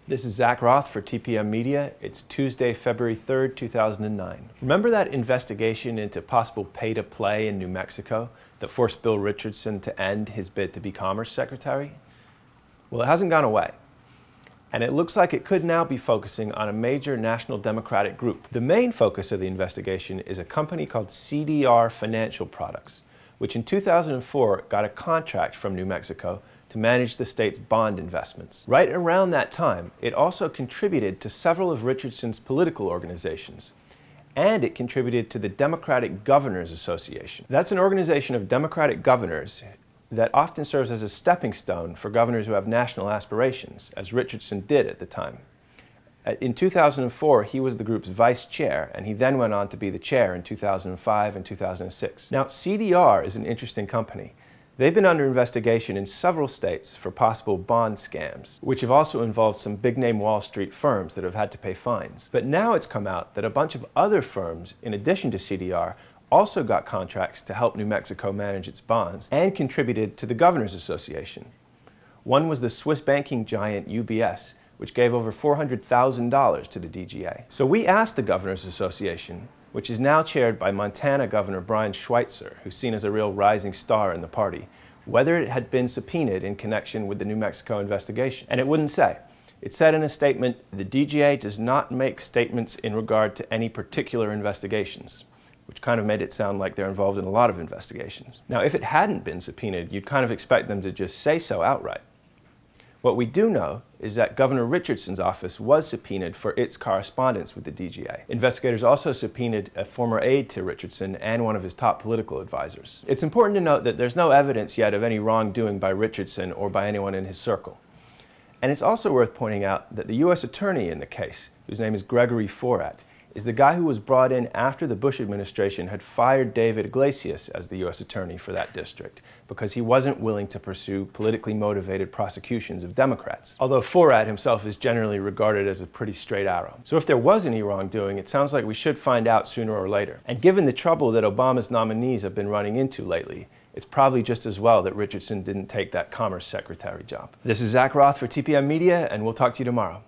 This is Zach Roth for TPM Media. It's Tuesday, February 3rd, 2009. Remember that investigation into possible pay-to-play in New Mexico that forced Bill Richardson to end his bid to be Commerce Secretary? Well, it hasn't gone away. And it looks like it could now be focusing on a major national Democratic group. The main focus of the investigation is a company called CDR Financial Products, which in 2004 got a contract from New Mexico to manage the state's bond investments. Right around that time, it also contributed to several of Richardson's political organizations, and it contributed to the Democratic Governors Association. That's an organization of Democratic governors that often serves as a stepping stone for governors who have national aspirations, as Richardson did at the time. In 2004, he was the group's vice chair, and he then went on to be the chair in 2005 and 2006. Now, CDR is an interesting company. They've been under investigation in several states for possible bond scams, which have also involved some big-name Wall Street firms that have had to pay fines. But now it's come out that a bunch of other firms, in addition to CDR, also got contracts to help New Mexico manage its bonds and contributed to the Governors Association. One was the Swiss banking giant UBS, which gave over $400,000 to the DGA. So we asked the Governors Association, which is now chaired by Montana Governor Brian Schweitzer, who's seen as a real rising star in the party, whether it had been subpoenaed in connection with the New Mexico investigation. And it wouldn't say. It said in a statement, the DGA does not make statements in regard to any particular investigations, which kind of made it sound like they're involved in a lot of investigations. Now, if it hadn't been subpoenaed, you'd kind of expect them to just say so outright. What we do know is that Governor Richardson's office was subpoenaed for its correspondence with the DGA. Investigators also subpoenaed a former aide to Richardson and one of his top political advisors. It's important to note that there's no evidence yet of any wrongdoing by Richardson or by anyone in his circle. And it's also worth pointing out that the U.S. attorney in the case, whose name is Gregory Forat, is the guy who was brought in after the Bush administration had fired David Iglesias as the U.S. attorney for that district because he wasn't willing to pursue politically motivated prosecutions of Democrats. Although Forat himself is generally regarded as a pretty straight arrow. So if there was any wrongdoing, it sounds like we should find out sooner or later. And given the trouble that Obama's nominees have been running into lately, it's probably just as well that Richardson didn't take that Commerce Secretary job. This is Zach Roth for TPM Media, and we'll talk to you tomorrow.